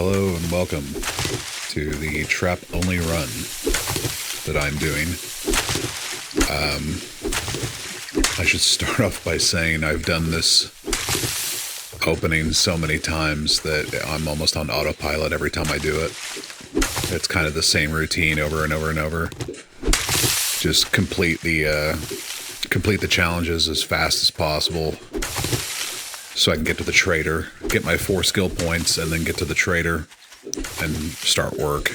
Hello and welcome to the trap only run that I'm doing. I should start off by saying I've done this opening so many times that I'm almost on autopilot every time I do it. It's kind of the same routine over and over and over. Just complete the challenges as fast as possible so I can get to the trader, get my 4 skill points, and then get to the trader and start work.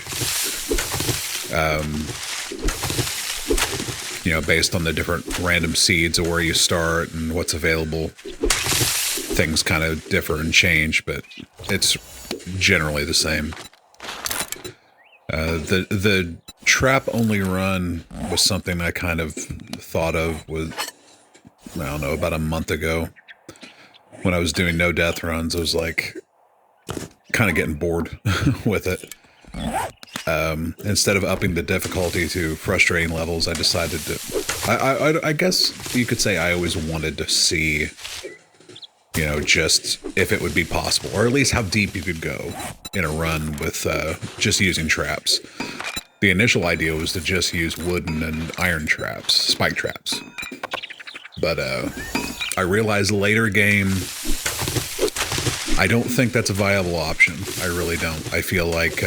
Based on the different random seeds of where you start and what's available, things kind of differ and change, but it's generally the same. The trap only run was something I kind of thought of about a month ago. When I was doing no death runs, I was like kind of getting bored with it. Instead of upping the difficulty to frustrating levels, I decided to, I guess you could say I always wanted to see, just if it would be possible, or at least how deep you could go in a run with just using traps. The initial idea was to just use wooden and iron traps, spike traps. But I realized later game, I don't think that's a viable option. I really don't. I feel like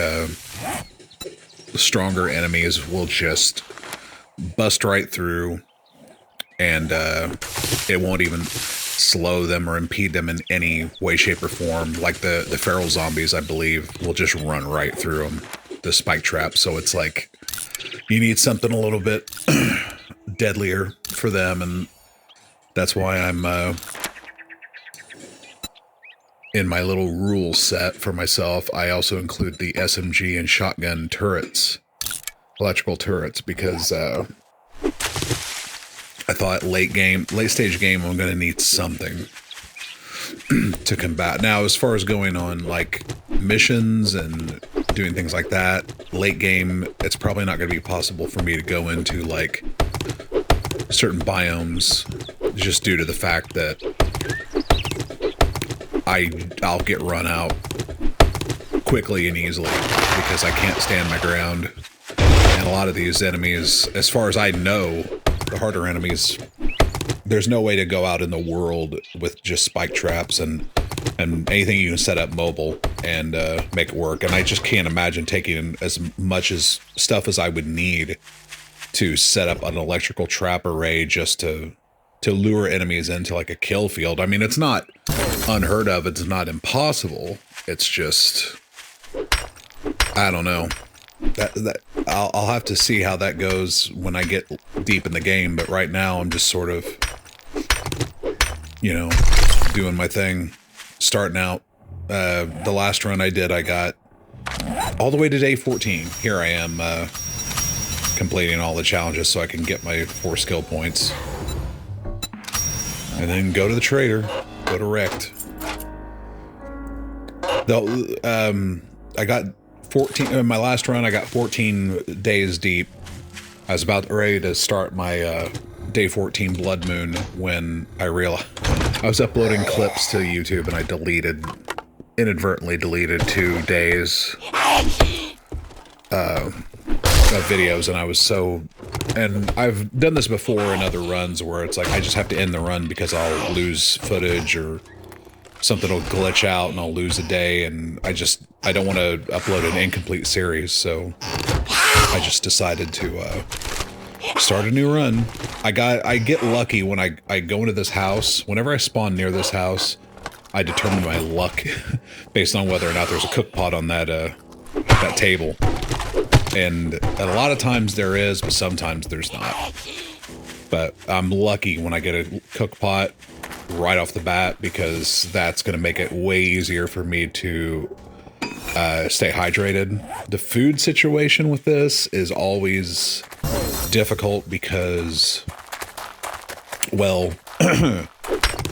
stronger enemies will just bust right through, and it won't even slow them or impede them in any way, shape, or form. Like the feral zombies, I believe, will just run right through them, the spike trap. So it's like you need something a little bit deadlier for them, and that's why I'm in my little rule set for myself. I also include the SMG and shotgun turrets, electrical turrets, because I thought late stage game, I'm going to need something to combat. Now, as far as going on like missions and doing things like that, late game, it's probably not going to be possible for me to go into like certain biomes, just due to the fact that I'll get run out quickly and easily because I can't stand my ground. And a lot of these enemies, as far as I know, the harder enemies, there's no way to go out in the world with just spike traps and anything you can set up mobile and make it work. And I just can't imagine taking as much as stuff as I would need to set up an electrical trap array just to lure enemies into like a kill field. I mean, it's not unheard of. It's not impossible. It's just, I don't know. That I'll have to see how that goes when I get deep in the game. But right now, I'm just sort of, doing my thing, starting out. The last run I did, I got all the way to day 14. Here I am, completing all the challenges so I can get my 4 skill points. And then go to the trader, go to Wrecked. I got 14, in my last run, I got 14 days deep. I was about ready to start my day 14 Blood Moon when I realized I was uploading clips to YouTube and I inadvertently deleted 2 days of videos, and I was and I've done this before in other runs where it's like I just have to end the run because I'll lose footage or something will glitch out and I'll lose a day, and I don't want to upload an incomplete series, so I just decided to start a new run. I get lucky when I go into this house. Whenever I spawn near this house, I determine my luck based on whether or not there's a cook pot on that table. And a lot of times there is, but sometimes there's not. But I'm lucky when I get a cook pot right off the bat, because that's going to make it way easier for me to stay hydrated. The food situation with this is always difficult because, well,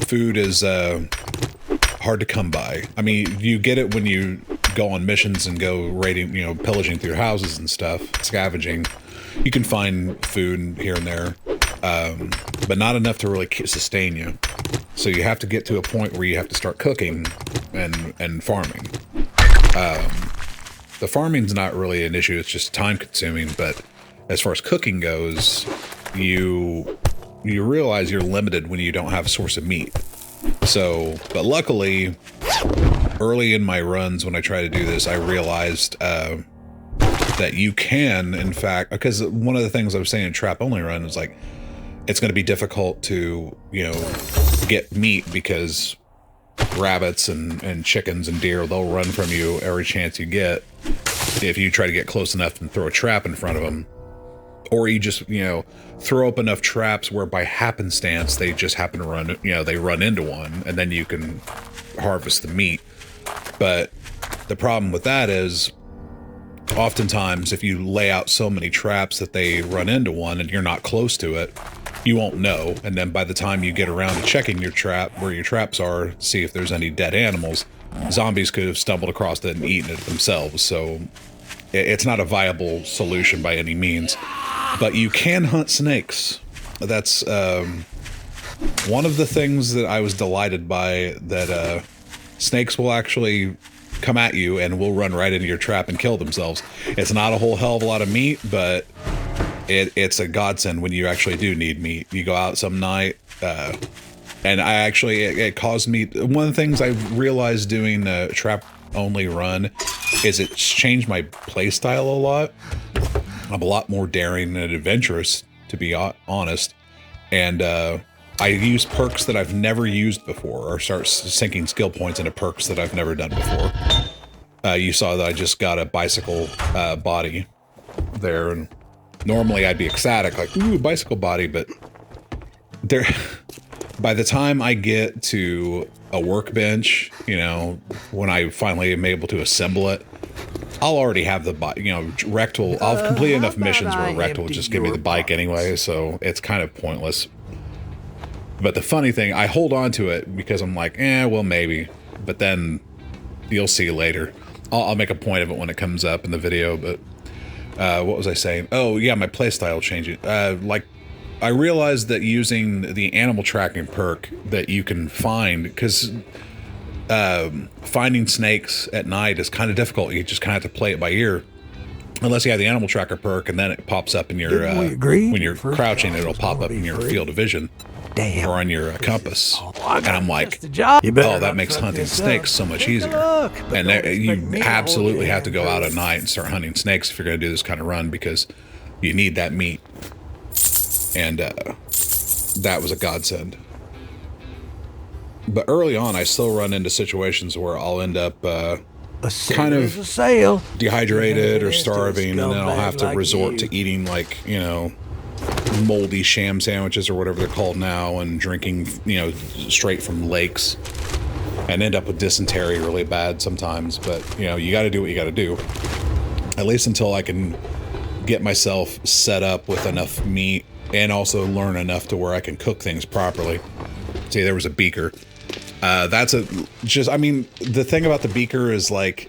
food is hard to come by. I mean, you get it when you go on missions and go raiding, pillaging through houses and stuff, scavenging. You can find food here and there, but not enough to really sustain you. So you have to get to a point where you have to start cooking and farming. The farming's not really an issue, it's just time consuming, but as far as cooking goes, you realize you're limited when you don't have a source of meat. So, but luckily, early in my runs when I try to do this, I realized that you can, in fact, because one of the things I was saying in trap only run is like, it's going to be difficult to, get meat because rabbits and chickens and deer, they'll run from you every chance you get if you try to get close enough and throw a trap in front of them. Or you just, throw up enough traps where by happenstance they just happen to run, they run into one, and then you can harvest the meat. But the problem with that is, oftentimes if you lay out so many traps that they run into one and you're not close to it, you won't know. And then by the time you get around to checking your trap, where your traps are, to see if there's any dead animals, zombies could have stumbled across it and eaten it themselves. So it's not a viable solution by any means. But you can hunt snakes. That's one of the things that I was delighted by, that snakes will actually come at you and will run right into your trap and kill themselves. It's not a whole hell of a lot of meat, but it's a godsend when you actually do need meat. You go out some night, and it caused me, one of the things I realized doing a trap only run is it's changed my play style a lot. I'm a lot more daring and adventurous, to be honest. And I use perks that I've never used before, or start sinking skill points into perks that I've never done before. You saw that I just got a bicycle body there, and normally I'd be ecstatic, like, ooh, bicycle body, but there, by the time I get to a workbench, when I finally am able to assemble it, I'll already have the bike, Rect will, I'll complete enough missions where Rect will just give me the bike anyway, so it's kind of pointless. But the funny thing, I hold on to it because I'm like, well, maybe. But then you'll see later. I'll make a point of it when it comes up in the video, but what was I saying? Oh, yeah, my playstyle changing. I realized that using the animal tracking perk that you can find, because finding snakes at night is kind of difficult. You just kind of have to play it by ear. Unless you have the animal tracker perk, and then it pops up in your, when you're crouching, it'll pop up in your field of vision. Damn. Or on your compass. And I'm like, oh, that makes hunting snakes so much easier. And you absolutely have to go out at night and start hunting snakes if you're going to do this kind of run, because you need that meat. And that was a godsend. But early on, I still run into situations where I'll end up kind of dehydrated or starving, and then I'll have to resort to eating, like, moldy sham sandwiches or whatever they're called now, and drinking, straight from lakes, and end up with dysentery really bad sometimes. But, you got to do what you got to do, at least until I can get myself set up with enough meat and also learn enough to where I can cook things properly. See, there was a beaker. The thing about the beaker is, like,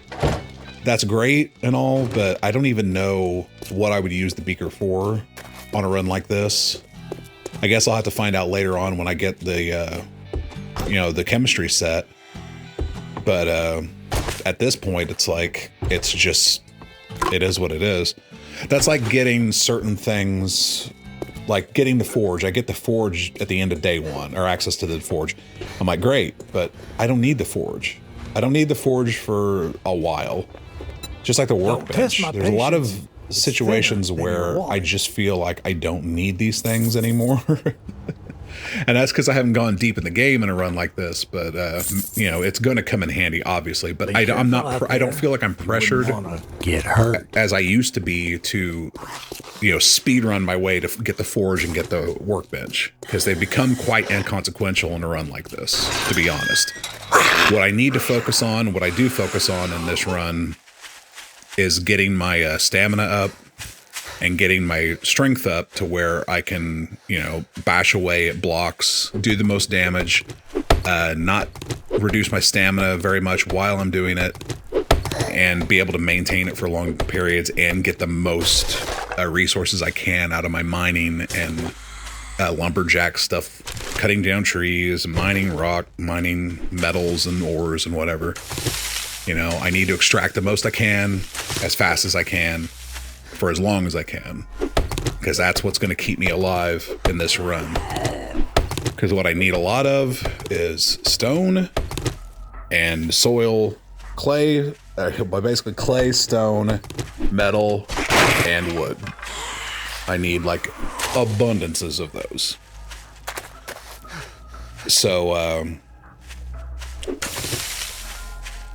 that's great and all, but I don't even know what I would use the beaker for on a run like this. I guess I'll have to find out later on when I get the, the chemistry set. But at this point, it's like, it is what it is. That's like getting certain things, like getting the forge. I get the forge at the end of day one, or access to the forge. I'm like, great, but I don't need the forge. I don't need the forge for a while. Just like the workbench. There's a lot of situations where I just feel like I don't need these things anymore. And that's because I haven't gone deep in the game in a run like this, but it's going to come in handy, obviously. But I don't feel like I'm pressured get hurt as I used to be to, speed run my way to get the forge and get the workbench, because they've become quite inconsequential in a run like this, to be honest. What I need to focus on, what I do focus on in this run, is getting my stamina up and getting my strength up to where I can, bash away at blocks, do the most damage, not reduce my stamina very much while I'm doing it, and be able to maintain it for long periods and get the most resources I can out of my mining and lumberjack stuff, cutting down trees, mining rock, mining metals and ores and whatever. You know, I need to extract the most I can as fast as I can for as long as I can, because that's what's going to keep me alive in this run. Because what I need a lot of is stone and soil, clay, basically clay, stone, metal, and wood. I need like abundances of those. So,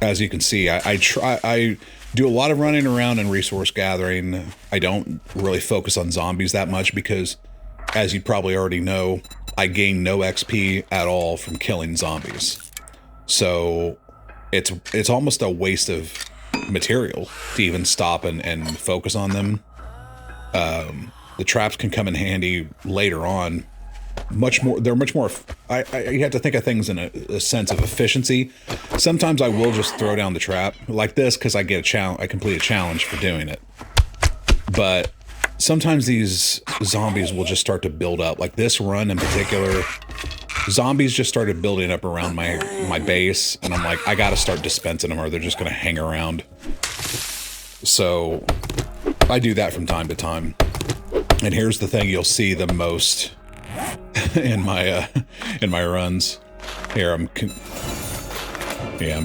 as you can see, I do a lot of running around and resource gathering. I don't really focus on zombies that much because, as you probably already know, I gain no XP at all from killing zombies. So it's almost a waste of material to even stop and focus on them. The traps can come in handy later on. They're much more. You have to think of things in a sense of efficiency. Sometimes I will just throw down the trap like this because I get a challenge. I complete a challenge for doing it. But sometimes these zombies will just start to build up. Like this run in particular, zombies just started building up around my base, and I'm like, I got to start dispensing them, or they're just going to hang around. So I do that from time to time. And here's the thing you'll see the most in my runs. Here I'm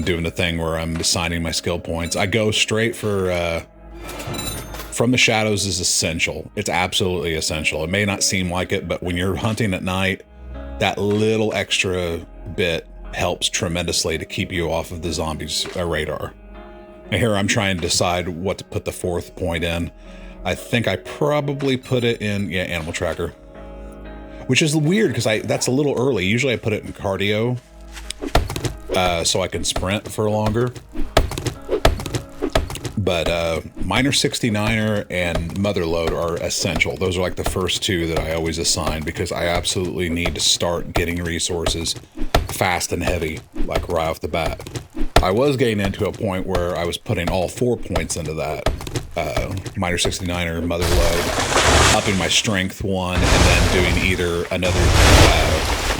doing the thing where I'm assigning my skill points. I go straight for from the shadows is essential. It's absolutely essential. It may not seem like it, but when you're hunting at night, that little extra bit helps tremendously to keep you off of the zombies' radar. And here I'm trying to decide what to put the 4th point in. I think I probably put it in, animal tracker. Which is weird because that's a little early. Usually I put it in cardio so I can sprint for longer. But Miner 69er and Motherload are essential. Those are like the first two that I always assign because I absolutely need to start getting resources fast and heavy, like right off the bat. I was getting into a point where I was putting all 4 points into that. Miner 69er, Motherload, upping my strength 1, and then doing either another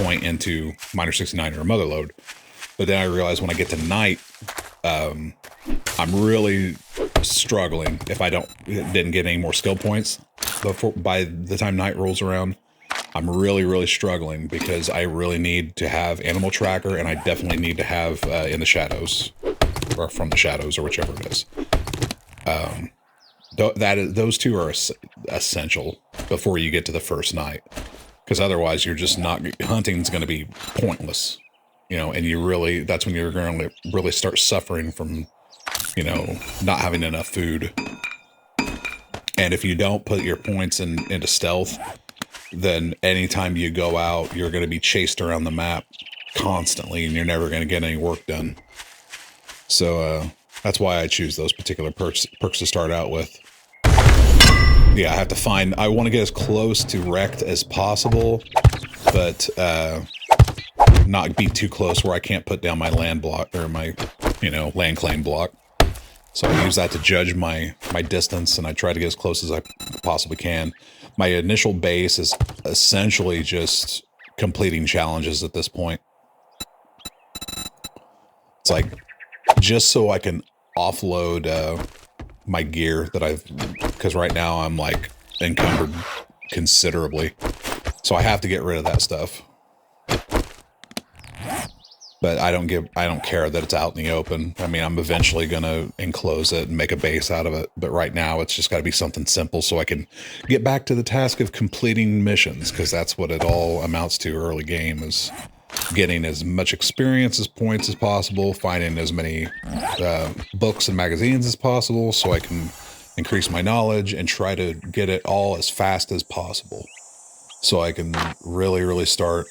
point into Miner 69er or Motherload. But then I realized when I get to night, I'm really struggling if I didn't get any more skill points by the time night rolls around. I'm really struggling because I really need to have animal tracker, and I definitely need to have in the shadows or from the shadows or whichever it is. Those two are essential before you get to the first night, because otherwise you're just not hunting's going to be pointless, and that's when you're going to really start suffering from not having enough food. And if you don't put your points into stealth, then anytime you go out, you're going to be chased around the map constantly, and you're never going to get any work done. So that's why I choose those particular perks to start out with. Yeah, I want to get as close to wrecked as possible, but not be too close where I can't put down my land block or my, land claim block. So I use that to judge my distance, and I try to get as close as I possibly can. My initial base is essentially just completing challenges at this point. It's like just so I can offload my gear because right now I'm like encumbered considerably. So I have to get rid of that stuff. But I don't care that it's out in the open. I mean, I'm eventually going to enclose it and make a base out of it. But right now, it's just got to be something simple so I can get back to the task of completing missions, because that's what it all amounts to early game, is getting as much experience as points as possible, finding as many books and magazines as possible so I can increase my knowledge and try to get it all as fast as possible so I can really start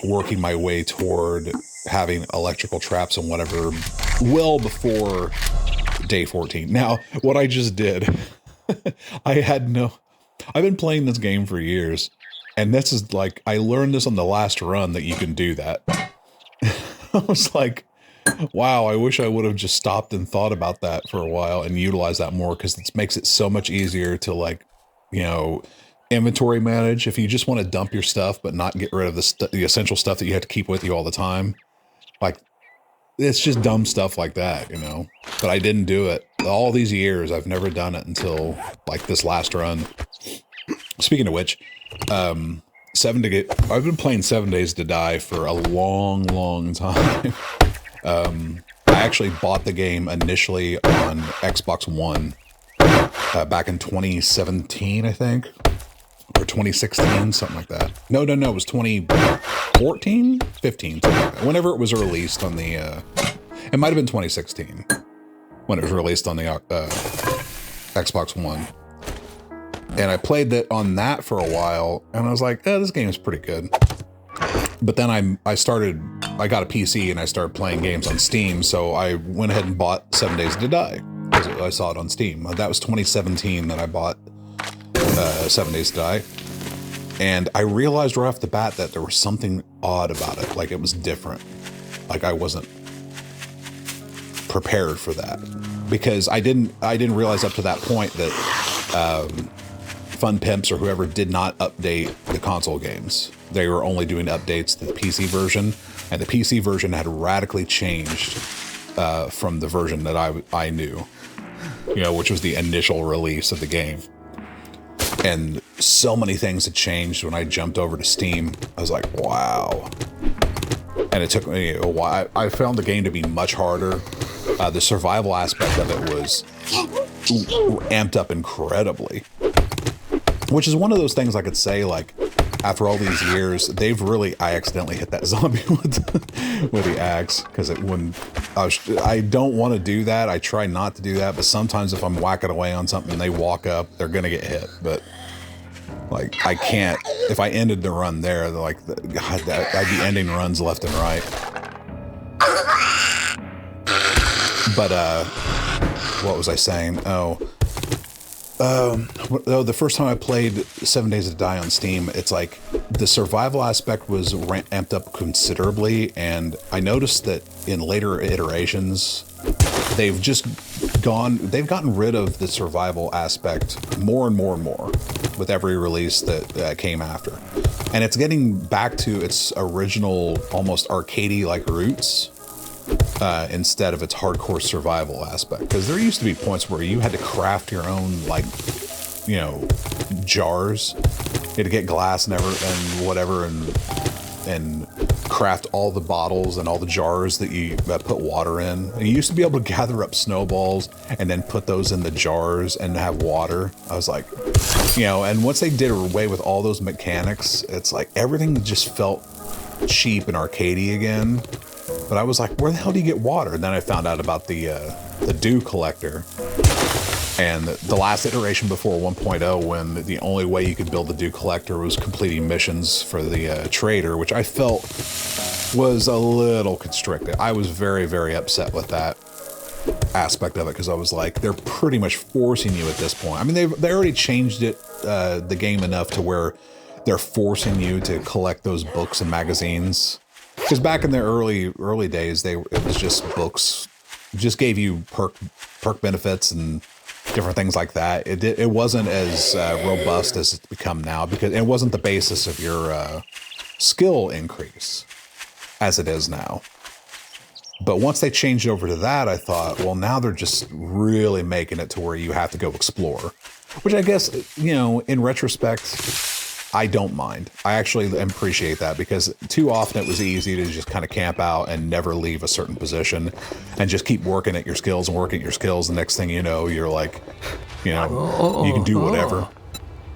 working my way toward having electrical traps and whatever well before day 14. Now, what I just did, I've been playing this game for years, and this is like, I learned this on the last run that you can do that. I was like, wow, I wish I would have just stopped and thought about that for a while and utilized that more, because it makes it so much easier to inventory manage. If you just want to dump your stuff but not get rid of the essential stuff that you have to keep with you all the time, like it's just dumb stuff like that, you know. But I didn't do it. All these years, I've never done it until like this last run. Speaking of which, I've been playing 7 Days to Die for a long time. I actually bought the game initially on Xbox One back in 2017, I think, or 2016, something like that. No, it was 2014, 15, something like that. Whenever it was released on the, it might have been 2016 when it was released on the Xbox One. And I played that on that for a while, and I was like, this game is pretty good. But then I got a PC and I started playing games on Steam, so I went ahead and bought 7 Days to Die, because I saw it on Steam. That was 2017 that I bought 7 Days to Die. And I realized right off the bat that there was something odd about it, like it was different. Like I wasn't prepared for that, because I didn't realize up to that point that Fun Pimps or whoever did not update the console games. They were only doing updates to the PC version, and the PC version had radically changed from the version that I knew, you know, which was the initial release of the game. And so many things had changed when I jumped over to Steam. I was like, wow. And it took me a while. I found the game to be much harder. The survival aspect of it was amped up incredibly. Which is one of those things I could say, like, after all these years, I accidentally hit that zombie with the axe, because I don't want to do that. I try not to do that, but sometimes if I'm whacking away on something and they walk up, they're going to get hit. But, like, I can't, if I ended the run there, like, God, I'd be ending runs left and right. But, what was I saying? The first time I played 7 Days to Die on Steam, it's like the survival aspect was amped up considerably, and I noticed that in later iterations, they've gotten rid of the survival aspect more and more with every release that came after. And it's getting back to its original, almost arcadey like roots. Instead of its hardcore survival aspect, because there used to be points where you had to craft your own, like, you know, jars. You had to get glass and whatever, and craft all the bottles and all the jars that you put water in. And you used to be able to gather up snowballs and then put those in the jars and have water. I was like, you know, and once they did away with all those mechanics, it's like everything just felt cheap and arcadey again. But I was like, where the hell do you get water? And then I found out about the dew collector. And the last iteration before 1.0, when the only way you could build the dew collector was completing missions for the trader, which I felt was a little constricted. I was very, very upset with that aspect of it, because I was like, they're pretty much forcing you at this point. I mean, they already changed it, the game enough to where they're forcing you to collect those books and magazines. Because back in the early days, it was just books, just gave you perk benefits and different things like that. It wasn't as robust as it's become now, because it wasn't the basis of your skill increase as it is now. But once they changed over to that, I thought, well, now they're just really making it to where you have to go explore, which I guess, you know, in retrospect, I don't mind. I actually appreciate that, because too often it was easy to just kind of camp out and never leave a certain position and just keep working at your skills and working at your skills. The next thing you know, you're like, you know, you can do whatever.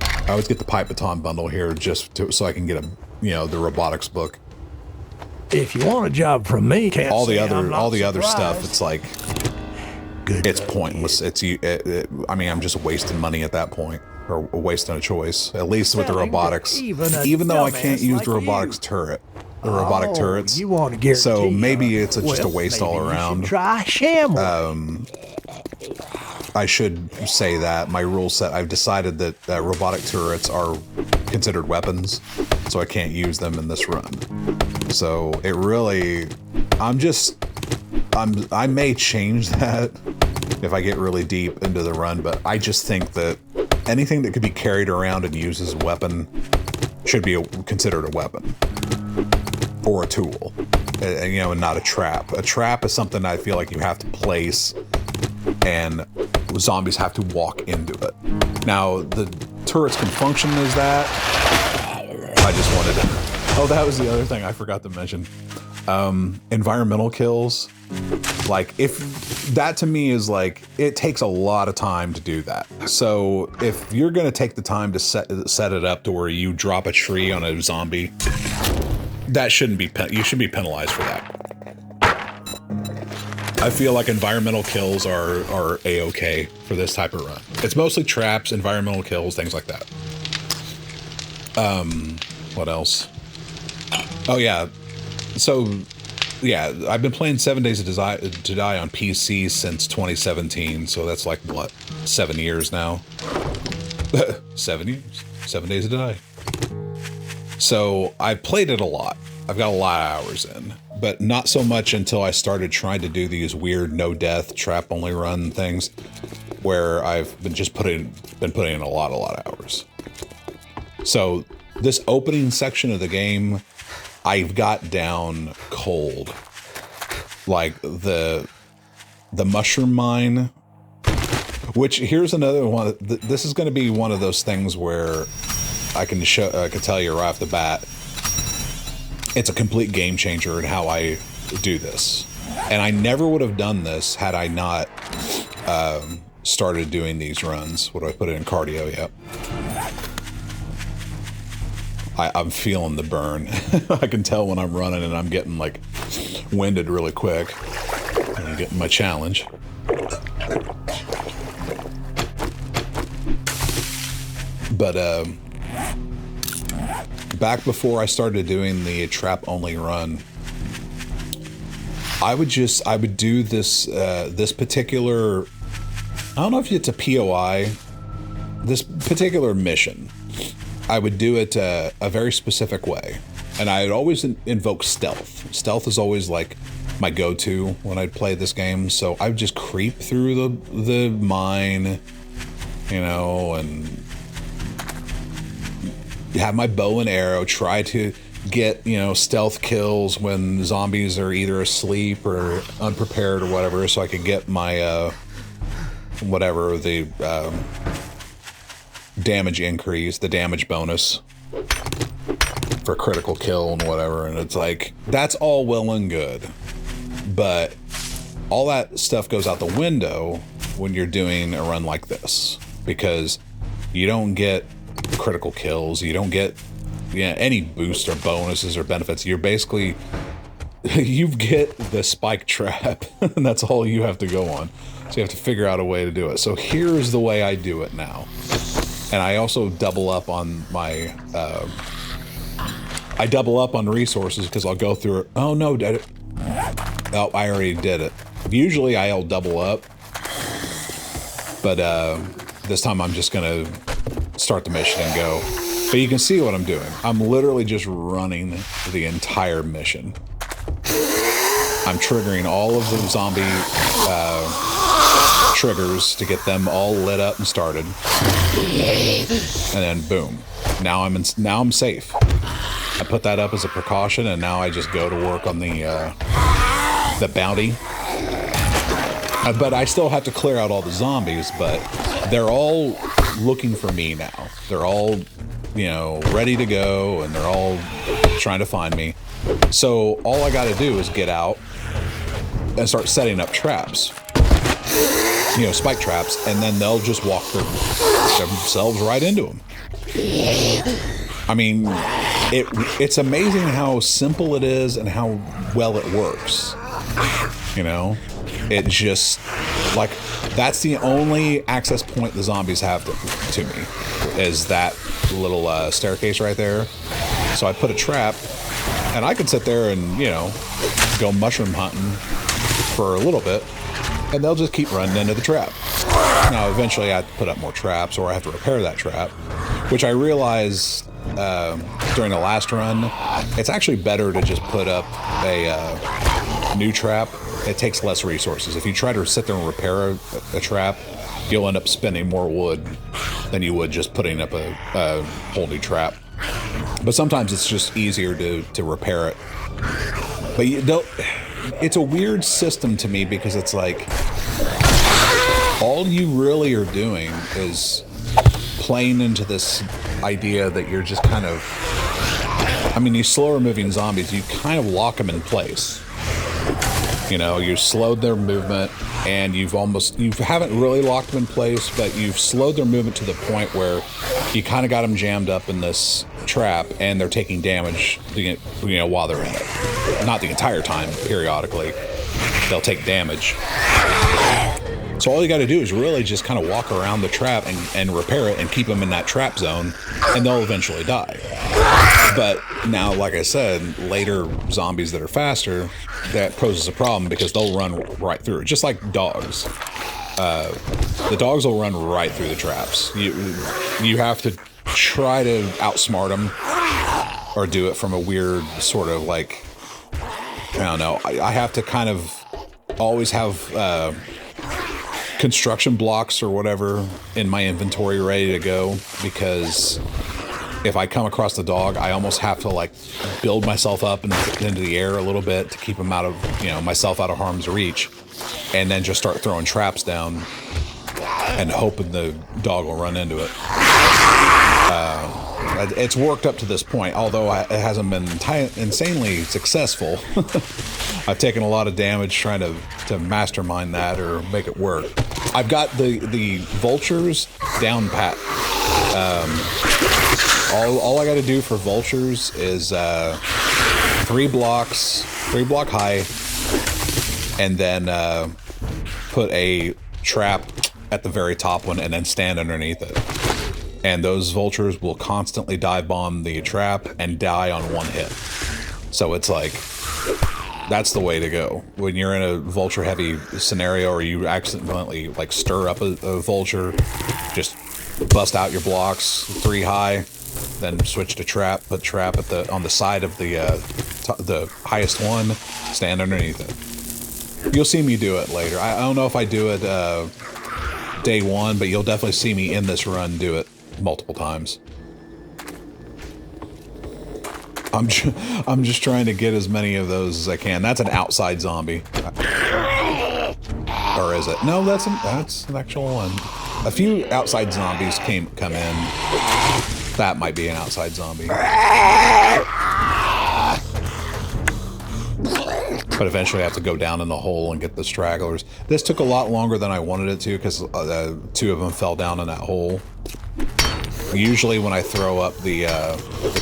I always get the pipe baton bundle here so I can get the robotics book. If you want a job from me, all the other stuff, it's like, it's pointless. I mean, I'm just wasting money at that point. Or wasting a choice, at least with the robotics. Even though I can't use the robotics turret, the robotic turrets. You want to guarantee? So maybe it's just a waste all around. Try sham. I should say that my rule set. I've decided that robotic turrets are considered weapons, so I can't use them in this run. So it really, I may change that if I get really deep into the run, but I just think that anything that could be carried around and used as a weapon should be considered a weapon or a tool. you know, and not a trap. A trap is something I feel like you have to place, and zombies have to walk into it. Now, the turrets can function as that. I just wanted to... Oh, that was the other thing I forgot to mention. Environmental kills. Like, if that to me is like, it takes a lot of time to do that. So if you're going to take the time to set it up to where you drop a tree on a zombie, that shouldn't be, you should be penalized for that. I feel like environmental kills are a-okay for this type of run. It's mostly traps, environmental kills, things like that. What else? Oh yeah. So yeah, I've been playing 7 Days to Die on PC since 2017, so that's like, what, 7 years now? 7 years. 7 Days to Die. So I've played it a lot. I've got a lot of hours in, but not so much until I started trying to do these weird no-death, trap-only run things, where I've been just putting in a lot of hours. So this opening section of the game, I've got down cold. Like the mushroom mine, which here's another one. This is going to be one of those things where I can tell you right off the bat, it's a complete game changer in how I do this. And I never would have done this had I not started doing these runs. What do I put it in cardio? Yep. I'm feeling the burn. I can tell when I'm running and I'm getting like winded really quick. And I'm getting my challenge. But back before I started doing the trap only run, I would do this this particular, I don't know if it's a POI, this particular mission. I would do it a very specific way, and I'd always invoke stealth. Stealth is always like my go-to when I'd play this game. So I would just creep through the mine, you know, and have my bow and arrow, try to get, you know, stealth kills when zombies are either asleep or unprepared or whatever, so I could get my whatever the damage increase, the damage bonus for critical kill and whatever. And it's like, that's all well and good, but all that stuff goes out the window when you're doing a run like this, because you don't get critical kills, you don't get any boost or bonuses or benefits. You're basically, you get the spike trap and that's all you have to go on. So you have to figure out a way to do it. So here's the way I do it now. And I also double up on my, I double up on resources because I'll go through it. Oh no, oh, I already did it. Usually I'll double up, but this time I'm just gonna start the mission and go. But you can see what I'm doing. I'm literally just running the entire mission. I'm triggering all of the zombie triggers to get them all lit up and started, and then boom, now I'm safe. I put that up as a precaution, and now I just go to work on the bounty. But I still have to clear out all the zombies, but they're all looking for me now. They're all, you know, ready to go, and they're all trying to find me. So all I got to do is get out and start setting up traps. You know, spike traps, and then they'll just walk themselves right into them. I mean, it's amazing how simple it is and how well it works. You know, it just, like, that's the only access point the zombies have to me, is that little staircase right there. So I put a trap, and I could sit there and, you know, go mushroom hunting for a little bit, and they'll just keep running into the trap. Now, eventually I have to put up more traps, or I have to repair that trap, which I realized during the last run, it's actually better to just put up a new trap. It takes less resources. If you try to sit there and repair a trap, you'll end up spending more wood than you would just putting up a whole new trap. But sometimes it's just easier to repair it But it's a weird system to me because it's like all you really are doing is playing into this idea that you're just kind of, I mean, these slower moving zombies, you kind of lock them in place. You know, you slowed their movement, and you haven't really locked them in place, but you've slowed their movement to the point where you kind of got them jammed up in this trap, and they're taking damage, you know, while they're in it. Not the entire time, periodically. They'll take damage. So all you got to do is really just kind of walk around the trap and repair it and keep them in that trap zone, and they'll eventually die. But now, like I said, later zombies that are faster, that poses a problem because they'll run right through it, just like dogs. The dogs will run right through the traps. You have to try to outsmart them or do it from a weird sort of like, I don't know. I have to kind of always have construction blocks or whatever in my inventory ready to go, because if I come across the dog, I almost have to like build myself up into the air a little bit to keep him out of, you know, myself out of harm's reach, and then just start throwing traps down and hoping the dog will run into it. It's worked up to this point, although it hasn't been insanely successful. I've taken a lot of damage trying to mastermind that or make it work. I've got the vultures down pat. All I got to do for vultures is 3 block high, and then put a trap at the very top one, and then stand underneath it. And those vultures will constantly dive bomb the trap and die on one hit. So it's like, that's the way to go. When you're in a vulture heavy scenario, or you accidentally like stir up a vulture, just bust out your blocks 3 high, then switch to trap, put trap on the side of the highest one, stand underneath it. You'll see me do it later. I don't know if I do it day 1, but you'll definitely see me in this run do it multiple times. I'm just trying to get as many of those as I can. That's an outside zombie. Or is it? No, that's an actual one. A few outside zombies come in. That might be an outside zombie. But eventually I have to go down in the hole and get the stragglers. This took a lot longer than I wanted it to, because 2 of them fell down in that hole. Usually when I throw up the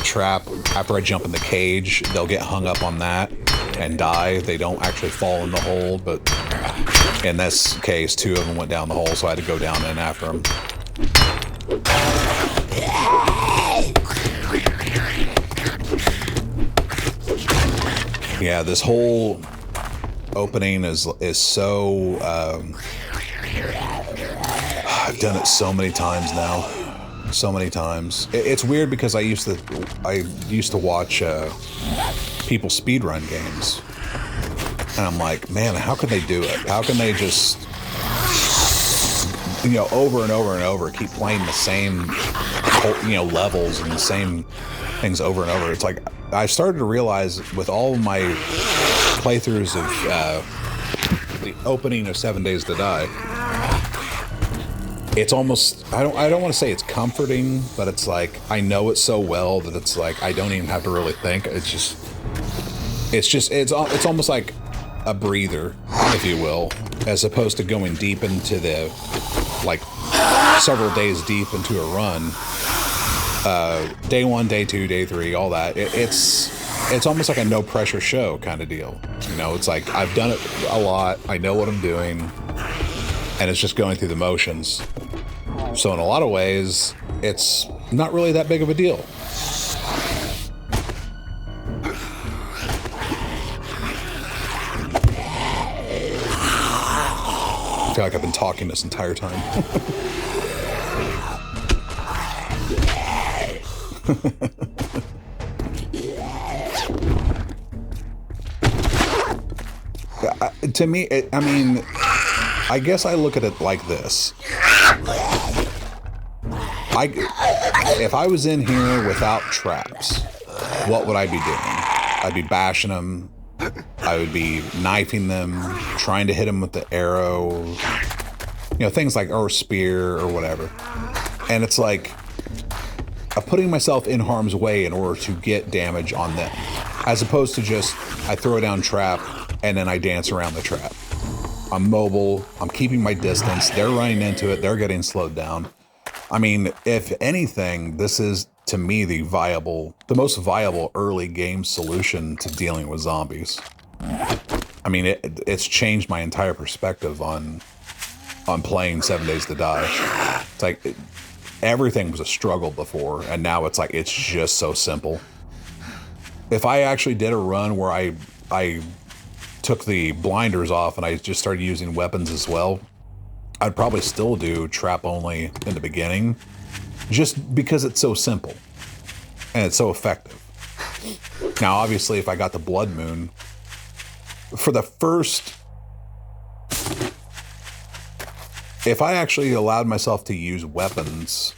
trap, after I jump in the cage, they'll get hung up on that and die. They don't actually fall in the hole, but in this case, 2 of them went down the hole, so I had to go down in after them. Yeah, this whole opening is so... I've done it so many times now. So many times. It's weird because I used to watch people speedrun games, and I'm like, man, how can they do it? How can they just, you know, over and over and over keep playing the same, you know, levels and the same things over and over? It's like I started to realize with all of my playthroughs of the opening of 7 Days to Die, it's almost, I don't want to say it's comforting, but it's like I know it so well that it's like I don't even have to really think. It's almost like a breather, if you will, as opposed to going deep into the, like, several days deep into a run. Day 1, day 2, day 3, all that. It's almost like a no pressure show kind of deal. You know, it's like I've done it a lot. I know what I'm doing. And it's just going through the motions. So in a lot of ways, it's not really that big of a deal. I feel like I've been talking this entire time. To me, I guess I look at it like this. If I was in here without traps, what would I be doing? I'd be bashing them I would be knifing them, trying to hit them with the arrow, you know, things like, or spear or whatever. And it's like, I'm putting myself in harm's way in order to get damage on them, as opposed to just, I throw down trap and then I dance around the trap. I'm mobile, I'm keeping my distance, they're running into it, they're getting slowed down. I mean, if anything, this is, to me, the most viable early game solution to dealing with zombies. I mean, it's changed my entire perspective on playing 7 Days to Die. It's like, everything was a struggle before, and now it's like, it's just so simple. If I actually did a run where I took the blinders off and I just started using weapons as well, I'd probably still do trap only in the beginning, just because it's so simple and it's so effective. Now, obviously, if I got the Blood Moon, for the first, if I actually allowed myself to use weapons,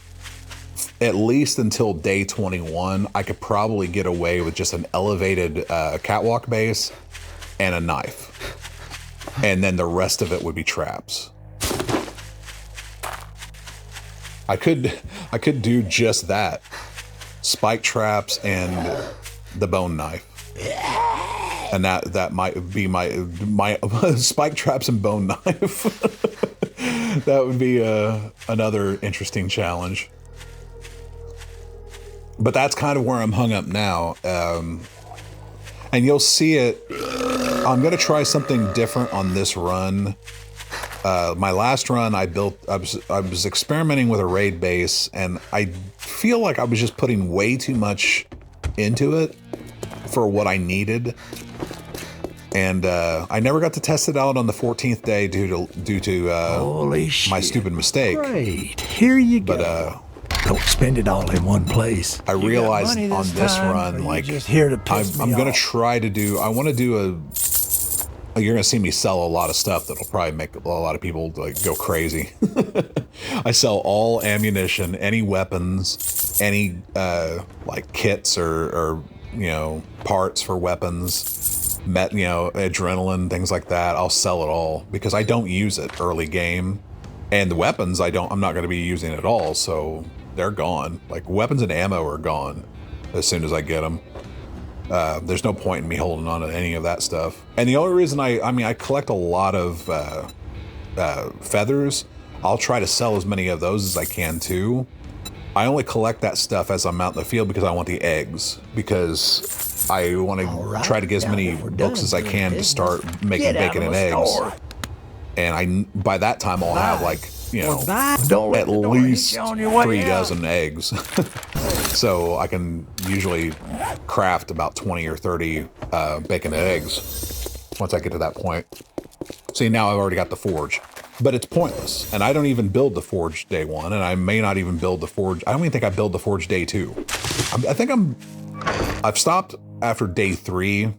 at least until day 21, I could probably get away with just an elevated catwalk base and a knife. And then the rest of it would be traps. I could do just that. Spike traps and the bone knife. And that might be my spike traps and bone knife. That would be another interesting challenge. But that's kind of where I'm hung up now. And you'll see it. I'm going to try something different on this run. My last run, I was experimenting with a raid base, and I feel like I was just putting way too much into it for what I needed. And I never got to test it out on the 14th day due to Holy my shit. stupid mistake. Great. Here you go. But don't spend it all in one place. I realized money on this time, or run, you like, just here to piss I'm me going to off? try to do, I want to do you're going to see me sell a lot of stuff that'll probably make a lot of people like go crazy. I sell all ammunition, any weapons, any like kits or you know, parts for weapons, you know, adrenaline, things like that. I'll sell it all because I don't use it early game. And the weapons I'm not going to be using at all, so they're gone. Like, weapons and ammo are gone as soon as I get them. There's no point in me holding on to any of that stuff. And the only reason I collect a lot of feathers. I'll try to sell as many of those as I can too. I only collect that stuff as I'm out in the field because I want the eggs, because I want to try to get as many books as I can to start making bacon and eggs. And by that time I'll have, like, you know, at least 3 dozen eggs. So I can usually craft about 20 or 30 bacon and eggs once I get to that point. See, now I've already got the forge, but it's pointless. And I don't even build the forge day 1, and I may not even build the forge. I don't even think I build the forge day 2. I've stopped after day 3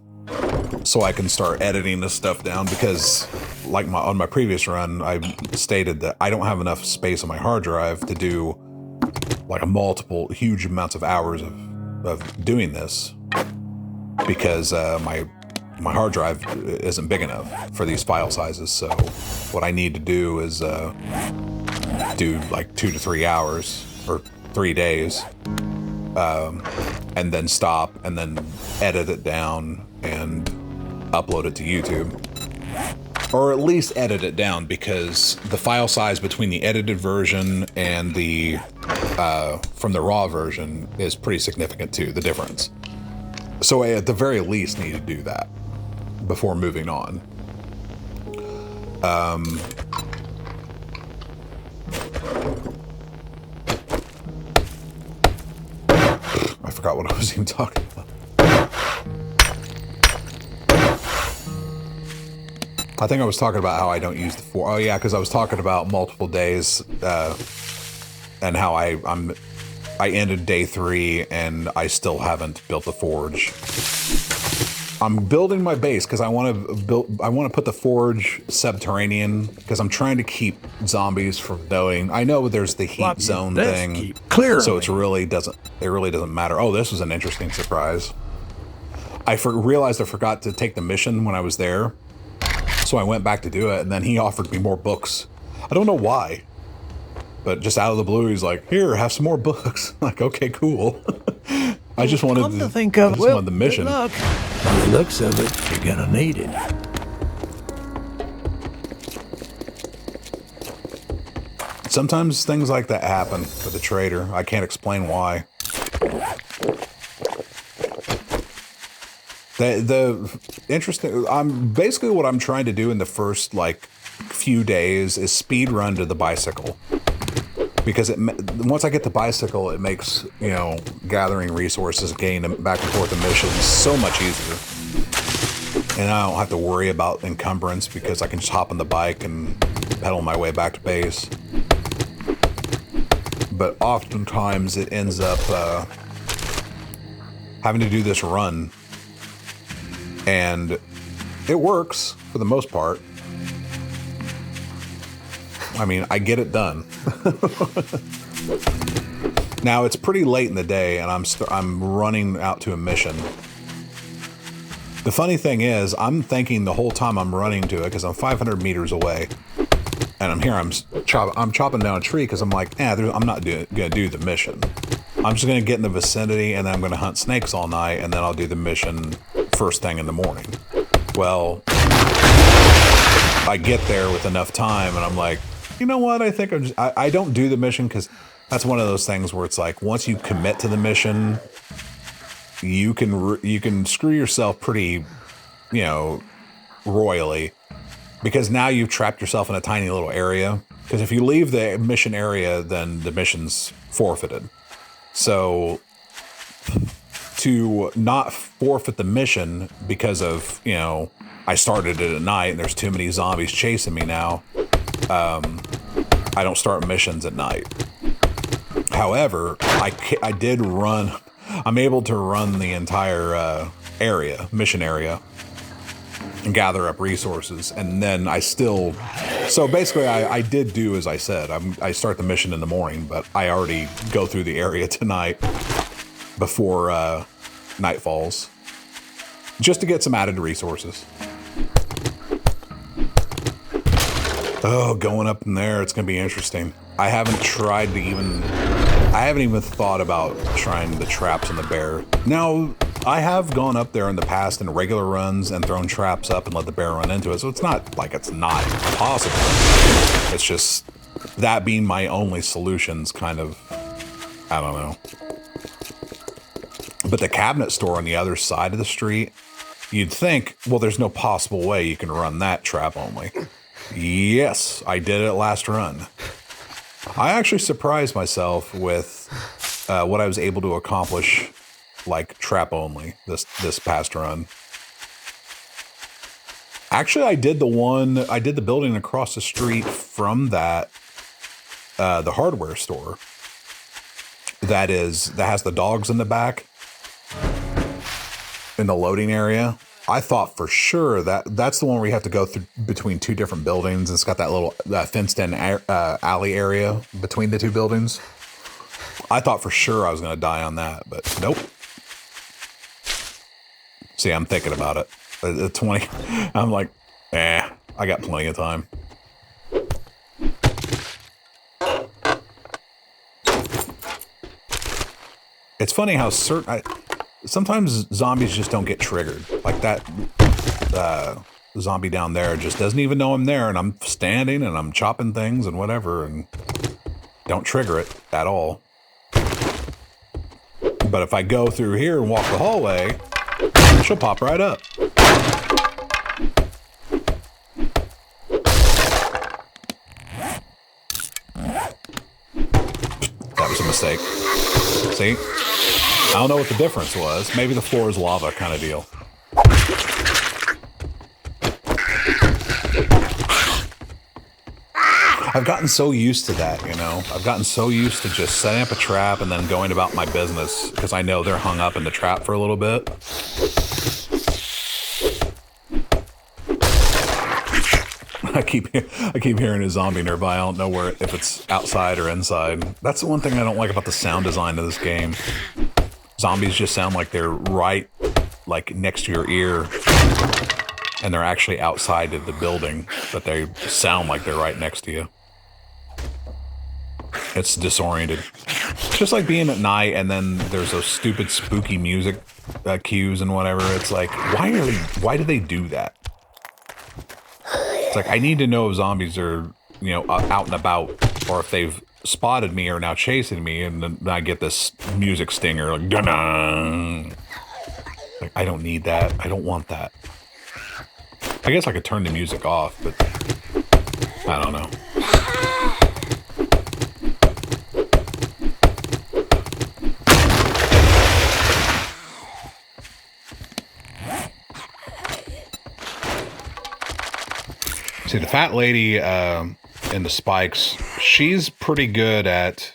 so I can start editing this stuff down, because like on my previous run, I stated that I don't have enough space on my hard drive to do like huge amounts of hours of doing this, because my hard drive isn't big enough for these file sizes. So what I need to do is do like 2 to 3 hours or 3 days, and then stop and then edit it down and upload it to YouTube. Or at least edit it down, because the file size between the edited version and the from the raw version is pretty significant too, the difference. So I at the very least need to do that before moving on. I forgot what I was even talking about. I think I was talking about how I don't use the forge. Oh yeah, because I was talking about multiple days, and how I ended day 3 and I still haven't built the forge. I'm building my base because I want to put the forge subterranean, because I'm trying to keep zombies from knowing. I know there's the heat zone thing, so it really doesn't matter. Oh, this was an interesting surprise. I realized I forgot to take the mission when I was there. So I went back to do it, and then he offered me more books. I don't know why, but just out of the blue, he's like, "Here, have some more books." I'm like, okay, cool. I just wanted Come to think of it, well, wanted the mission. good luck. By the looks of it, you're gonna need it. Sometimes things like that happen with the trader. I can't explain why. The interesting, basically what I'm trying to do in the first like few days is speed run to the bicycle, because once I get the bicycle, it makes, you know, gathering resources, getting them back and forth the missions so much easier, and I don't have to worry about encumbrance because I can just hop on the bike and pedal my way back to base. But oftentimes it ends up having to do this run. And it works for the most part. I mean, I get it done. Now it's pretty late in the day, and I'm running out to a mission. The funny thing is, I'm thinking the whole time I'm running to it, because I'm 500 meters away, and I'm here. I'm chopping down a tree because I'm like, I'm not gonna do the mission. I'm just gonna get in the vicinity, and then I'm gonna hunt snakes all night, and then I'll do the mission first thing in the morning. Well, I get there with enough time, and I'm like, you know what? I think I don't do the mission, because that's one of those things where it's like, once you commit to the mission, you can screw yourself pretty, you know, royally, because now you've trapped yourself in a tiny little area. Because if you leave the mission area, then the mission's forfeited. So to not forfeit the mission because of, you know, I started it at night and there's too many zombies chasing me now, I don't start missions at night. However, I did run, I'm able to run the entire mission area and gather up resources, and then so basically I did do as I said. I start the mission in the morning, but I already go through the area tonight before night falls, just to get some added resources. Oh, going up in there, it's gonna be interesting. I haven't even thought about trying the traps in the bear. Now, I have gone up there in the past in regular runs and thrown traps up and let the bear run into it, so it's not like it's not possible. It's just that being my only solutions, kind of, I don't know. But the cabinet store on the other side of the street, you'd think, well, there's no possible way you can run that trap only. Yes, I did it last run. I actually surprised myself with what I was able to accomplish, like trap only, this past run. Actually, I did the building across the street from that, the hardware store. That has the dogs in the back, in the loading area. I thought for sure that's the one where you have to go through between two different buildings. It's got that little fenced-in alley area between the two buildings. I thought for sure I was going to die on that, but nope. See, I'm thinking about it. At 20, I'm like, I got plenty of time. It's funny how sometimes zombies just don't get triggered. Like that zombie down there just doesn't even know I'm there, and I'm standing and I'm chopping things and whatever, and don't trigger it at all. But if I go through here and walk the hallway, she'll pop right up. That was a mistake. See? I don't know what the difference was. Maybe the floor is lava kind of deal. I've gotten so used to that, you know? I've gotten so used to just setting up a trap and then going about my business because I know they're hung up in the trap for a little bit. I keep hearing a zombie nearby. I don't know if it's outside or inside. That's the one thing I don't like about the sound design of this game. Zombies just sound like they're right like next to your ear, and they're actually outside of the building, but they sound like they're right next to you. It's disoriented. It's just like being at night, and then there's those stupid spooky music cues and whatever. It's like, why do they do that? It's like, I need to know if zombies are, you know, out and about, or if they've spotted me or now chasing me, and then I get this music stinger like, dun-dun. Like, I don't need that. I don't want that. I guess I could turn the music off, but I don't know. See, the fat lady in the spikes, she's pretty good at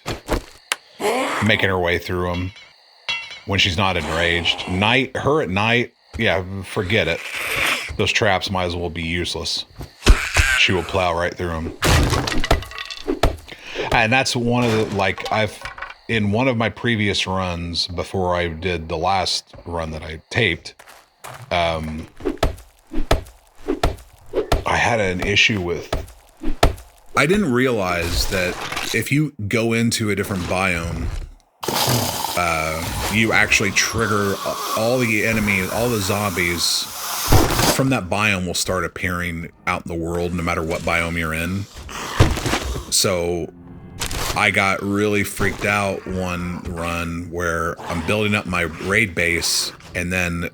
making her way through them when she's not enraged. Her at night, yeah, forget it. Those traps might as well be useless. She will plow right through them. And that's one of the, like, in one of my previous runs, before I did the last run that I taped, I had an issue with... I didn't realize that if you go into a different biome, you actually trigger all the enemies, all the zombies from that biome will start appearing out in the world, no matter what biome you're in. So I got really freaked out one run where I'm building up my raid base, and then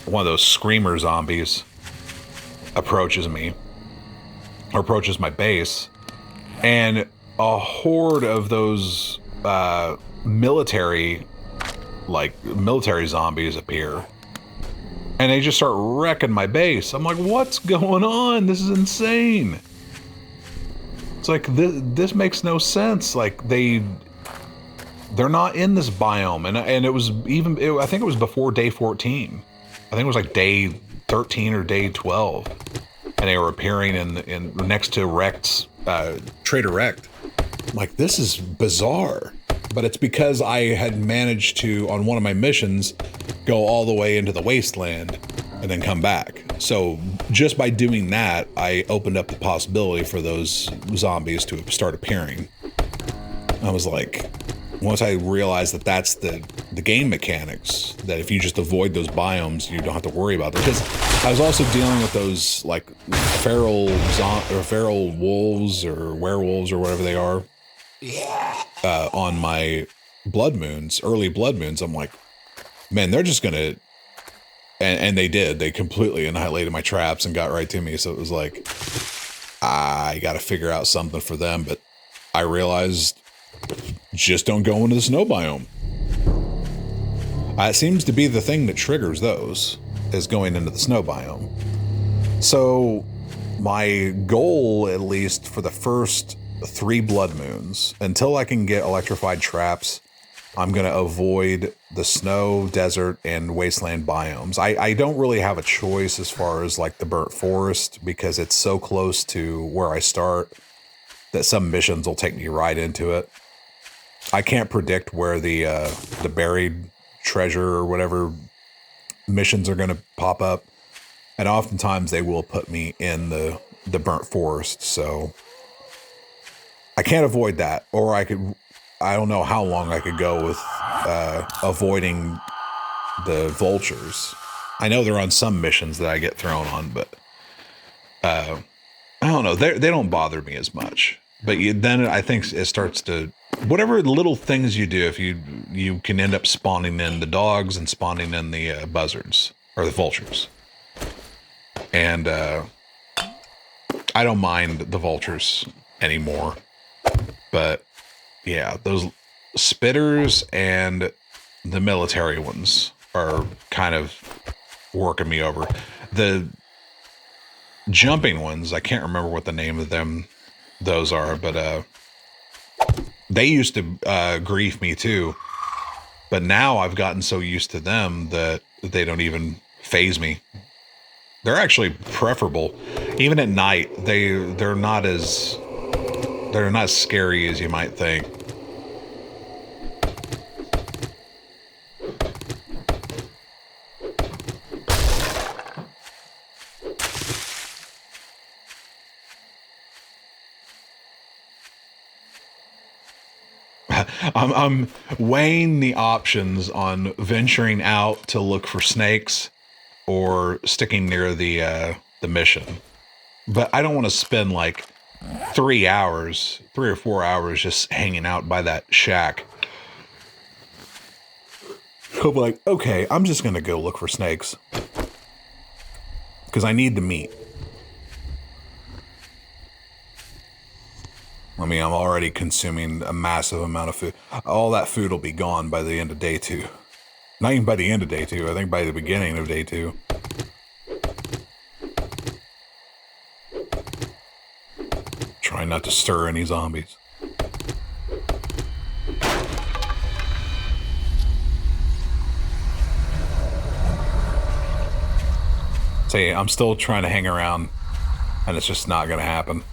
one of those screamer zombies approaches me, or approaches my base, and a horde of those military zombies appear, and they just start wrecking my base. I'm like, what's going on? This is insane. It's like, this makes no sense. Like, they're not in this biome, and it was I think it was before day 14. I think it was like day 13 or day 12, and they were appearing in next to Rect's Trader Rect. I'm like, this is bizarre, but it's because I had managed to, on one of my missions, go all the way into the wasteland and then come back. So just by doing that, I opened up the possibility for those zombies to start appearing. I was like, once I realized that that's the game mechanics, that if you just avoid those biomes, you don't have to worry about them. Because I was also dealing with those like feral wolves or werewolves or whatever they are on my blood moons, early blood moons. I'm like, man, they're just gonna, and they did. They completely annihilated my traps and got right to me. So it was like, I got to figure out something for them. But I realized, just don't go into the snow biome. It seems to be the thing that triggers those, is going into the snow biome. So my goal, at least for the first 3 blood moons, until I can get electrified traps, I'm going to avoid the snow, desert, and wasteland biomes. I don't really have a choice as far as like the burnt forest, because it's so close to where I start that some missions will take me right into it. I can't predict where the buried treasure or whatever missions are going to pop up, and oftentimes they will put me in the burnt forest, so I can't avoid that. Or I don't know how long I could go with avoiding the vultures. I know they're on some missions that I get thrown on, but I don't know, they don't bother me as much. But then I think it starts to, whatever little things you do, if you can end up spawning in the dogs and spawning in the buzzards or the vultures. And I don't mind the vultures anymore. But yeah, those spitters and the military ones are kind of working me over. The jumping ones, I can't remember what the name of those are, but they used to grief me too. But now I've gotten so used to them that they don't even faze me. They're actually preferable. Even at night, they're not as scary as you might think. I'm weighing the options on venturing out to look for snakes or sticking near the mission. But I don't want to spend like 3 or 4 hours just hanging out by that shack. I'm like, okay, I'm just going to go look for snakes. Because I need the meat. I mean, I'm already consuming a massive amount of food. All that food will be gone by the end of day 2. Not even by the end of day 2. I think by the beginning of day 2. Trying not to stir any zombies. See, I'm still trying to hang around, and it's just not going to happen.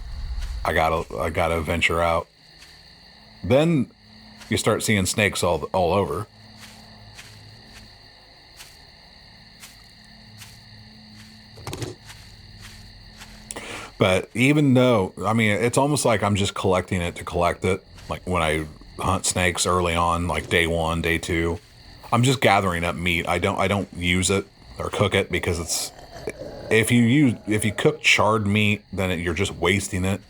I gotta venture out. Then you start seeing snakes all over. But even though, I mean, it's almost like I'm just collecting it to collect it. Like when I hunt snakes early on, like day 1, day 2, I'm just gathering up meat. I don't use it or cook it because it's if you cook charred meat, then you're just wasting it.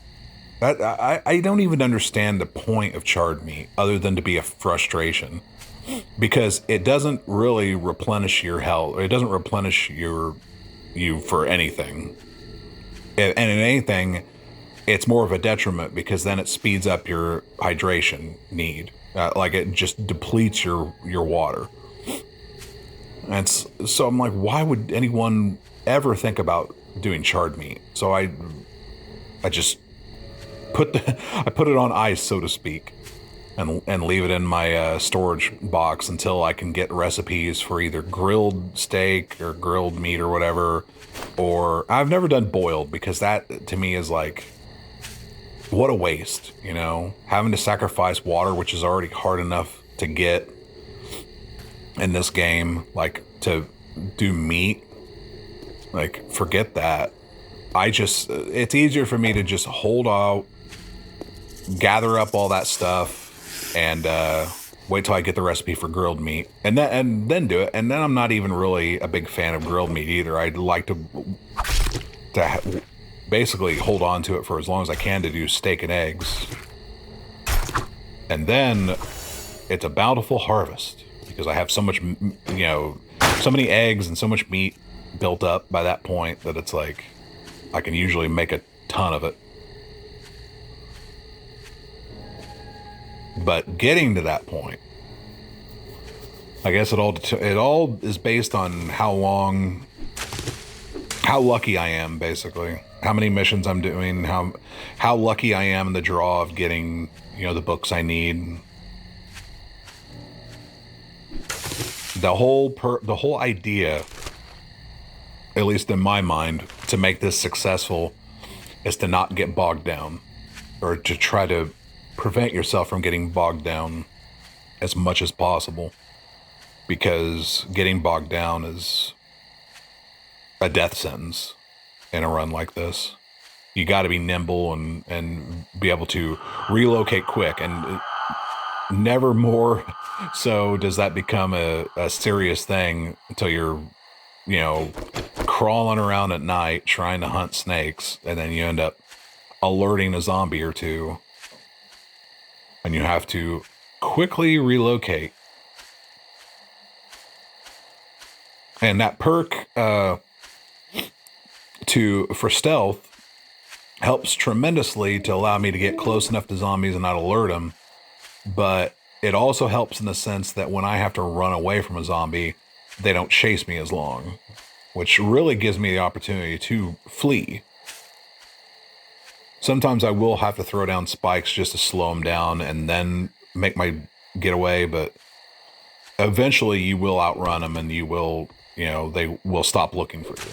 I don't even understand the point of charred meat other than to be a frustration, because it doesn't really replenish your health. It doesn't replenish you for anything. And in anything, it's more of a detriment because then it speeds up your hydration need. Like it just depletes your water. And so I'm like, why would anyone ever think about doing charred meat? So I just I put it on ice, so to speak, and leave it in my storage box until I can get recipes for either grilled steak or grilled meat or whatever. Or I've never done boiled because that to me is like, what a waste, you know, having to sacrifice water, which is already hard enough to get in this game, like to do meat. Like, forget that. It's easier for me to just hold out, gather up all that stuff, and wait till I get the recipe for grilled meat, and then do it. And then I'm not even really a big fan of grilled meat either. I'd like to basically hold on to it for as long as I can to do steak and eggs. And then it's a bountiful harvest because I have so much, so many eggs and so much meat built up by that point that it's like I can usually make a ton of it. But getting to that point, I guess it all is based on how lucky I am, basically. How many missions I'm doing, how lucky I am in the draw of getting, the books I need. The whole idea, at least in my mind, to make this successful is to not get bogged down, or to try to prevent yourself from getting bogged down as much as possible, because getting bogged down is a death sentence in a run like this. You got to be nimble and be able to relocate quick, and never more so does that become a serious thing until you're crawling around at night trying to hunt snakes, and then you end up alerting a zombie or two, and you have to quickly relocate. And that perk for stealth helps tremendously to allow me to get close enough to zombies and not alert them. But it also helps in the sense that when I have to run away from a zombie, they don't chase me as long, which really gives me the opportunity to flee. Sometimes I will have to throw down spikes just to slow them down and then make my getaway, but eventually you will outrun them, and you will, they will stop looking for you.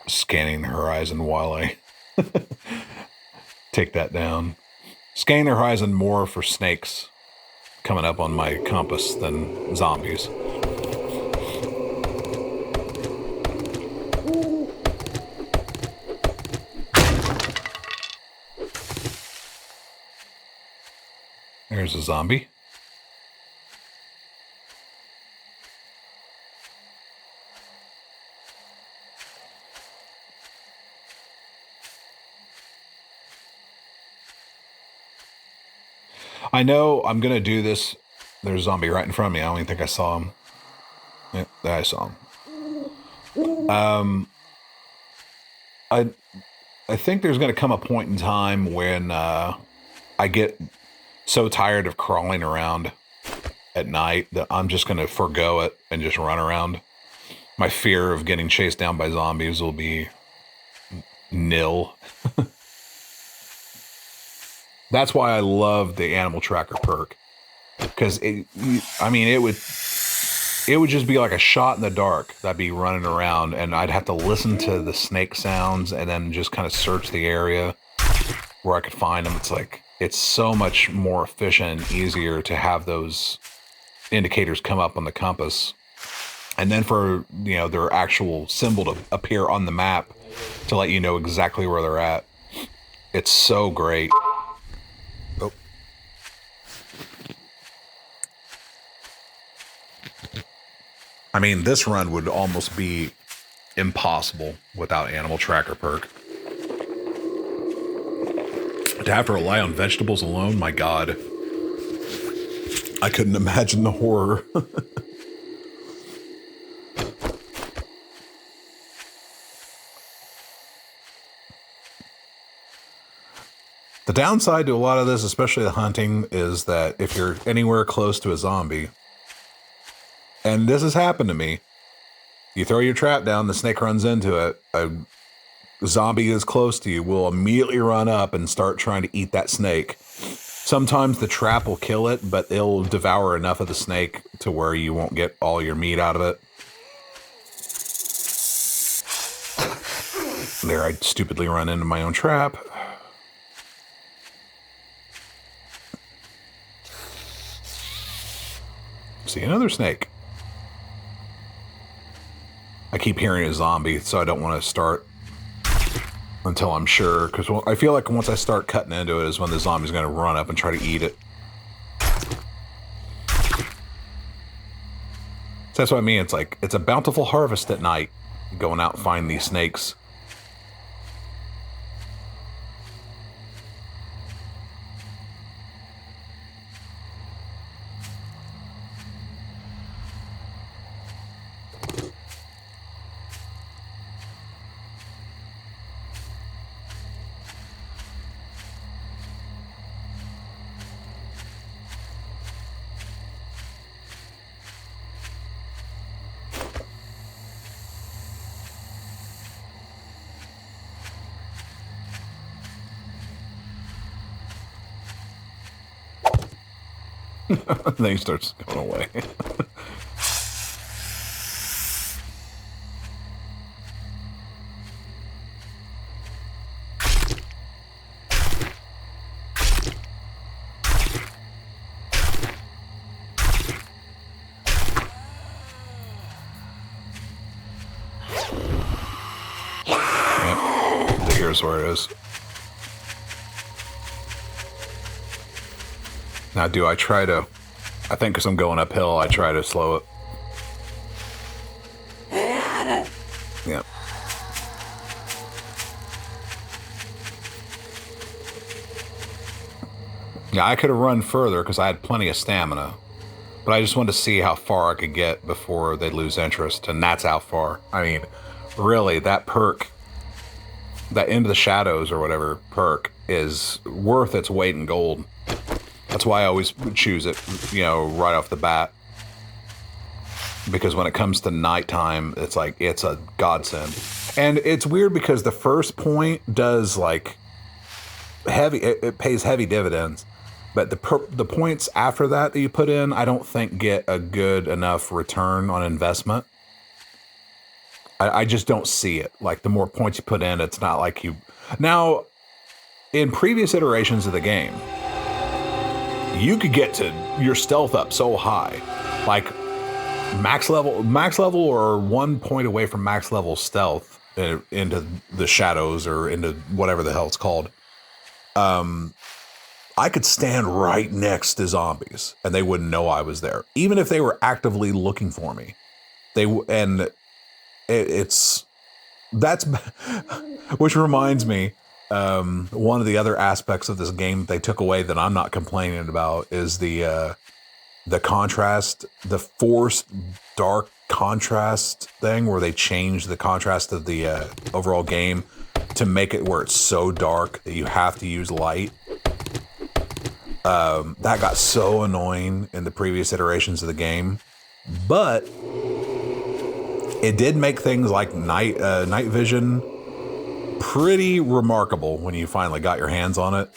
Scanning the horizon while I take that down. Scanning the horizon more for snakes coming up on my compass than zombies. There's a zombie. I know I'm going to do this. There's a zombie right in front of me. I don't even think I saw him. Yep, there I saw him. I think there's going to come a point in time when I get so tired of crawling around at night that I'm just going to forego it and just run around. My fear of getting chased down by zombies will be nil. That's why I love the animal tracker perk, because it would just be like a shot in the dark. That'd be running around, and I'd have to listen to the snake sounds and then just kind of search the area where I could find them. It's like, it's so much more efficient and easier to have those indicators come up on the compass, and then for, you know, their actual symbol to appear on the map to let you know exactly where they're at. It's so great. Oh. I mean, this run would almost be impossible without animal tracker perk. To have to rely on vegetables alone, my God. I couldn't imagine the horror. The downside to a lot of this, especially the hunting, is that if you're anywhere close to a zombie, and this has happened to me, you throw your trap down, the snake runs into it, a zombie is close to you, will immediately run up and start trying to eat that snake. Sometimes the trap will kill it, but it'll devour enough of the snake to where you won't get all your meat out of it. There, I stupidly run into my own trap. See another snake. I keep hearing a zombie, so I don't want to start until I'm sure, because I feel like once I start cutting into it is when the zombie's going to run up and try to eat it. So that's what I mean. It's like, it's a bountiful harvest at night, going out and finding these snakes. Then he starts going away. Yep. Here's where it is. Now, do I try to... I think because I'm going uphill, I try to slow it. Yep. Yeah, I could have run further because I had plenty of stamina. But I just wanted to see how far I could get before they lose interest. And that's how far. I mean, really, that perk, that Into the Shadows or whatever perk, is worth its weight in gold. That's why I always choose it, you know, right off the bat. Because when it comes to nighttime, it's like, it's a godsend. And it's weird because the first point does, like, heavy, it pays heavy dividends. But the points after that you put in, I don't think get a good enough return on investment. I just don't see it. Like, the more points you put in, it's not like you... Now, in previous iterations of the game, you could get to your stealth up so high, like max level or 1 point away from max level stealth into the shadows or into whatever the hell it's called. I could stand right next to zombies and they wouldn't know I was there, even if they were actively looking for me. That's which reminds me, one of the other aspects of this game they took away that I'm not complaining about is the contrast, the forced dark contrast thing where they changed the contrast of the overall game to make it where it's so dark that you have to use light. That got so annoying in the previous iterations of the game, but it did make things like night vision pretty remarkable when you finally got your hands on it.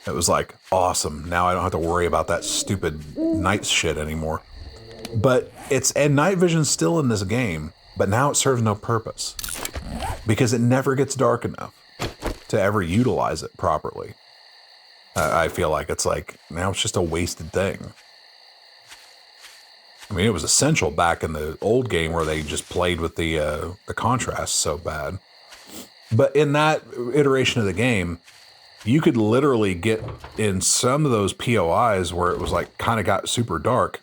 It was like, awesome. Now I don't have to worry about that stupid night shit anymore. But and night vision's still in this game, but now it serves no purpose because it never gets dark enough to ever utilize it properly. I feel like it's like, now it's just a wasted thing. I mean, it was essential back in the old game where they just played with the contrast so bad. But in that iteration of the game, you could literally get in some of those POIs where it was like kind of got super dark.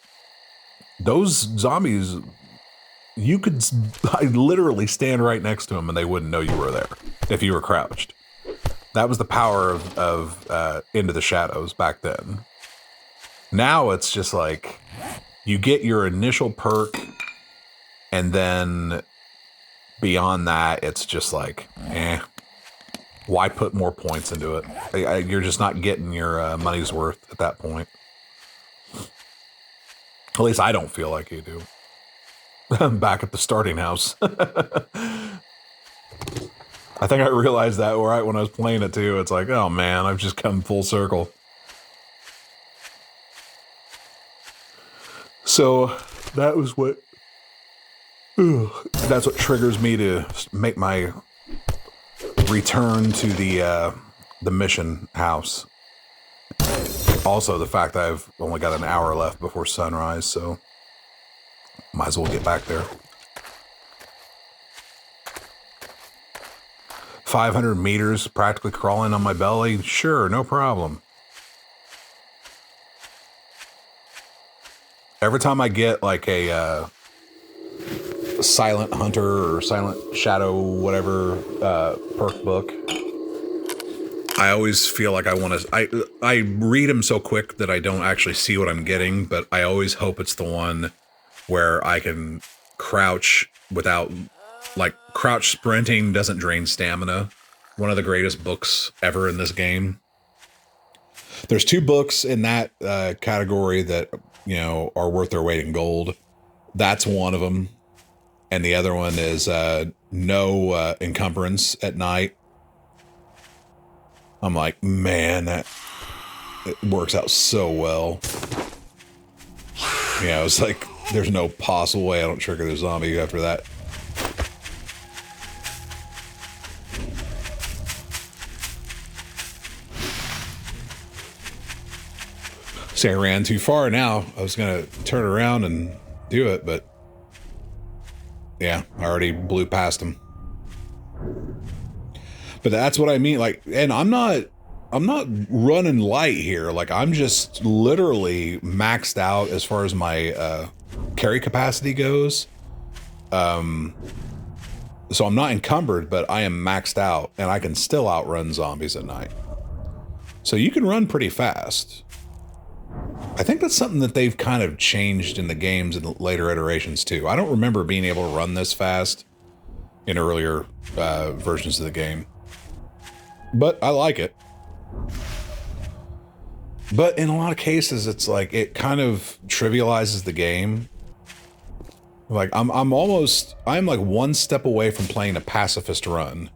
Those zombies, you could literally stand right next to them and they wouldn't know you were there if you were crouched. That was the power of Into the Shadows back then. Now it's just like you get your initial perk and then beyond that, it's just like, why put more points into it? You're just not getting your money's worth at that point. At least I don't feel like you do. I'm back at the starting house. I think I realized that right when I was playing it too. It's like, oh man, I've just come full circle. So that was what... that's what triggers me to make my return to the mission house. Also, the fact that I've only got an hour left before sunrise, so might as well get back there. 500 meters, practically crawling on my belly. Sure, no problem. Every time I get like a silent hunter or silent shadow, whatever perk book, I always feel like I want to. I read them so quick that I don't actually see what I'm getting, but I always hope it's the one where I can crouch without, like, crouch sprinting doesn't drain stamina. One of the greatest books ever in this game. There's 2 books in that category that, you know, are worth their weight in gold. That's one of them. And the other one is no encumbrance at night. I'm like, man, it works out so well. You know, it's like, there's no possible way I don't trigger the zombie after that. See, I ran too far now. I was going to turn around and do it, but yeah, I already blew past him. But that's what I mean. Like, and I'm not running light here. Like, I'm just literally maxed out as far as my carry capacity goes. So I'm not encumbered, but I am maxed out, and I can still outrun zombies at night. So you can run pretty fast. I think that's something that they've kind of changed in the games in later iterations too. I don't remember being able to run this fast in earlier versions of the game. But I like it. But in a lot of cases, it's like, it kind of trivializes the game. Like, I'm like one step away from playing a pacifist run.